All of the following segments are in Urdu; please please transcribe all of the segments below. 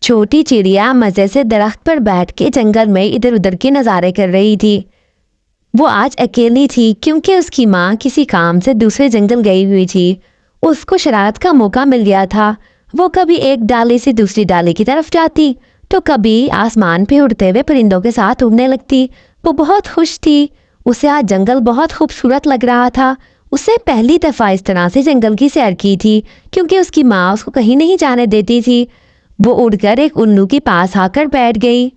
چھوٹی چڑیا مزے سے درخت پر بیٹھ کے جنگل میں ادھر ادھر کے نظارے کر رہی تھی۔ وہ آج اکیلی تھی کیونکہ اس کی ماں کسی کام سے دوسرے جنگل گئی ہوئی تھی۔ اس کو شرارت کا موقع مل گیا تھا۔ وہ کبھی ایک ڈالی سے دوسری ڈالی کی طرف جاتی تو کبھی آسمان پہ اڑتے ہوئے پرندوں کے ساتھ اڑنے لگتی۔ وہ بہت خوش تھی۔ اسے آج جنگل بہت خوبصورت لگ رہا تھا۔ اسے پہلی دفعہ اس طرح سے جنگل کی سیر کی تھی کیونکہ اس کی ماں اس کو کہیں نہیں جانے دیتی تھی۔ وہ اڑ کر ایک الو کے پاس آ کر بیٹھ گئی۔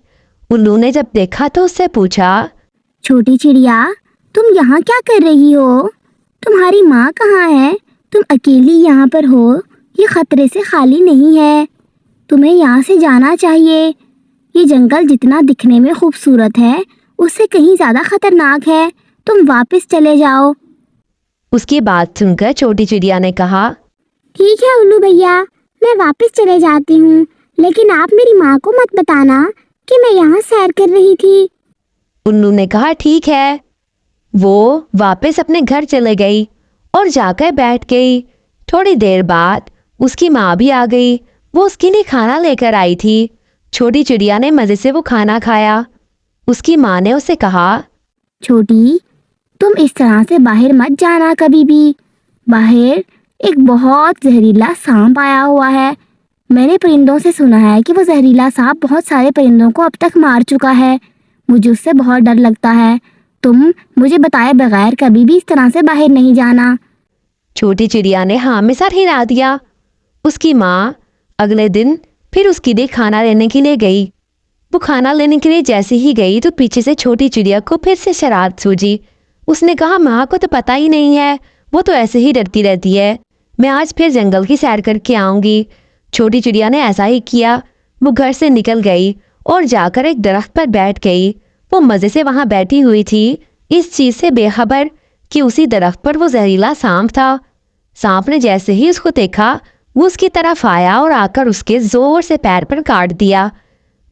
الو نے جب دیکھا تو اس سے پوچھا، چھوٹی چڑیا، تم یہاں کیا کر رہی ہو؟ تمہاری ماں کہاں ہے؟ تم اکیلی یہاں پر ہو، یہ خطرے سے خالی نہیں ہے، تمہیں یہاں سے جانا چاہیے۔ یہ جنگل جتنا دکھنے میں خوبصورت ہے اس سے کہیں زیادہ خطرناک ہے، تم واپس چلے جاؤ۔ اس کی بات سن کر چھوٹی چڑیا نے کہا، ٹھیک ہے الو بھیا، میں واپس چلے جاتی ہوں، لیکن آپ میری ماں کو مت بتانا کہ میں یہاں سیر کر رہی تھی۔ الو نے کہا ٹھیک ہے۔ وہ واپس اپنے گھر چلے گئی اور جا کر بیٹھ گئی۔ تھوڑی دیر بعد اس کی ماں بھی آ گئی۔ وہ اس کے لیے کھانا لے کر آئی تھی۔ چھوٹی چڑیا نے مزے سے وہ کھانا کھایا۔ اس کی ماں نے اسے کہا، چھوٹی، تم اس طرح سے باہر مت جانا کبھی بھی، باہر ایک بہت زہریلا سانپ آیا ہوا ہے۔ میں نے پرندوں سے سنا ہے کہ وہ زہریلا سانپ بہت سارے پرندوں کو اب تک مار چکا ہے، مجھے اس سے بہت ڈر لگتا ہے، تم مجھے بتائے بغیر کبھی بھی اس طرح سے باہر نہیں جانا۔ چھوٹی چڑیا نے ہاں میں سر ہلا دیا۔ اس کی ماں اگلے دن پھر اس کے لیے کھانا لینے کے لیے گئی۔ وہ کھانا لینے کے لیے جیسے ہی گئی تو پیچھے سے چھوٹی چڑیا کو پھر سے شرارت سوجی۔ اس نے کہا، ماں کو تو پتہ ہی نہیں ہے، وہ تو ایسے ہی ڈرتی رہتی ہے، میں آج پھر جنگل کی سیر کر کے آؤں گی۔ چھوٹی چڑیا نے ایسا ہی کیا۔ وہ گھر سے نکل گئی اور جا کر ایک درخت پر بیٹھ گئی۔ وہ مزے سے وہاں بیٹھی ہوئی تھی، اس چیز سے بے خبر کہ اسی درخت پر وہ زہریلا سانپ تھا۔ سانپ نے جیسے ہی اس کو دیکھا وہ اس کی طرف آیا اور آ کر اس کے زور سے پیر پر کاٹ دیا۔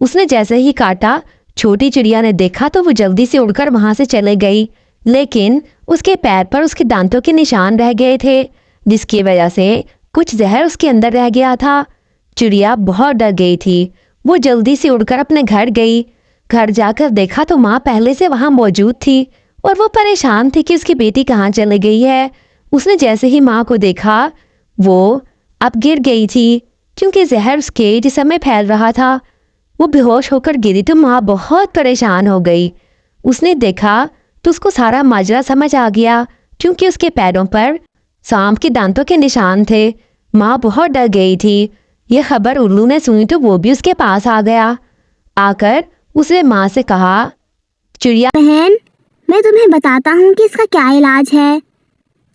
اس نے جیسے ہی کاٹا، چھوٹی چڑیا نے دیکھا تو وہ جلدی سے اڑ کر وہاں سے چلے گئی، لیکن اس کے پیر پر اس کے دانتوں کے نشان رہ گئے تھے، جس کی وجہ سے کچھ زہر اس کے اندر رہ گیا تھا۔ چڑیا بہت ڈر گئی تھی۔ وہ جلدی سے اڑ کر اپنے گھر گئی۔ گھر جا کر دیکھا تو ماں پہلے سے وہاں موجود تھی اور وہ پریشان تھی کہ اس کی بیٹی کہاں چلی گئی ہے۔ اس نے جیسے ہی ماں کو دیکھا وہ اب گر گئی تھی کیونکہ زہر اس کے جسم میں پھیل رہا تھا۔ وہ بے ہوش ہو کر گری تو ماں بہت پریشان ہو گئی۔ اس نے دیکھا تو اس کو سارا ماجرا سمجھ آ گیا کیونکہ اس کے پیروں پر سانپ کے دانتوں کے نشان تھے۔ ماں بہت ڈر گئی تھی۔ یہ خبر الو نے سنی تو وہ بھی اس کے پاس آ گیا۔ آ کر اس نے ماں سے کہا، چڑیا بہن، میں تمہیں بتاتا ہوں کہ اس کا کیا علاج ہے۔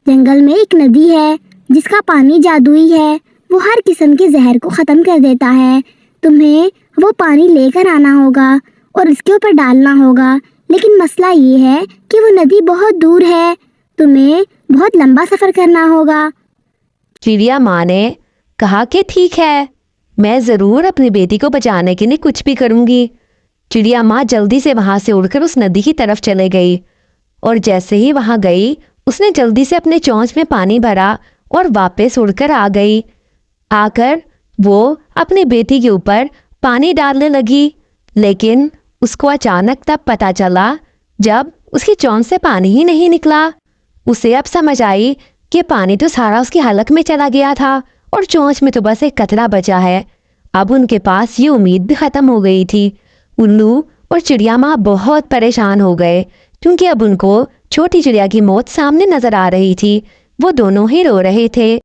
جنگل میں ایک ندی ہے جس کا پانی جادوئی ہے، وہ ہر قسم کے زہر کو ختم کر دیتا ہے۔ تمہیں وہ پانی لے کر آنا ہوگا اور اس کے اوپر ڈالنا ہوگا، لیکن مسئلہ یہ ہے کہ وہ ندی بہت دور ہے، تمہیں بہت لمبا سفر کرنا ہوگا۔ چڑیا ماں نے کہا کہ ٹھیک ہے، میں ضرور اپنی بیٹی کو بچانے کے لیے کچھ بھی کروں گی۔ چڑیا ماں جلدی سے وہاں سے اڑ کر اس ندی کی طرف چلے گئی اور جیسے ہی وہاں گئی اس نے جلدی سے اپنے چونچ میں پانی بھرا اور واپس اڑ کر آ گئی۔ آ کر وہ اپنی بیٹی کے اوپر پانی ڈالنے لگی، لیکن اس کو اچانک تب پتہ چلا جب اس کی چونچ سے پانی ہی نہیں نکلا۔ اسے اب سمجھ آئی کہ پانی تو سارا اس کی حلق میں چلا گیا تھا اور چونچ میں تو بس ایک قطرہ بچا ہے۔ اب ان کے پاس یہ امید بھی ختم ہو گئی تھی۔ الو اور چڑیا ماں بہت پریشان ہو گئے کیونکہ اب ان کو چھوٹی چڑیا کی موت سامنے نظر آ رہی تھی۔ وہ دونوں ہی رو رہے تھے۔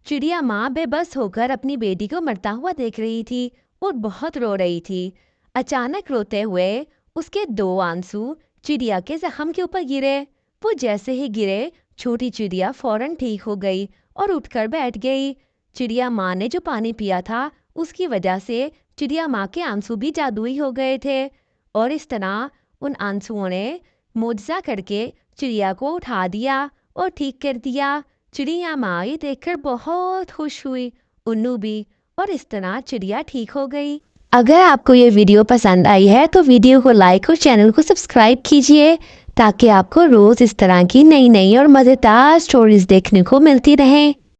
چڑیا ماں بے بس ہو کر اپنی بیٹی کو مرتا ہوا دیکھ رہی تھی اور بہت رو رہی تھی۔ اچانک روتے ہوئے اس کے 2 آنسو چڑیا کے زخم کے اوپر گرے۔ وہ جیسے ہی گرے چھوٹی چڑیا فوراً ٹھیک ہو گئی اور اٹھ کر بیٹھ گئی۔ چڑیا ماں نے جو پانی پیا تھا اس کی وجہ سے چڑیا ماں کے آنسو بھی جادوئی ہو گئے تھے اور اس طرح ان آنسوؤں نے معجزہ کر کے چڑیا کو اٹھا دیا اور ٹھیک کر دیا۔ چڑیا ماں یہ دیکھ کر بہت خوش ہوئی، الو بھی، اور اس طرح چڑیا ٹھیک ہو گئی۔ اگر آپ کو یہ ویڈیو پسند آئی ہے تو ویڈیو کو لائک اور چینل کو سبسکرائب کیجیے تاکہ آپ کو روز اس طرح کی نئی نئی اور مزیدار سٹوریز دیکھنے کو ملتی رہیں۔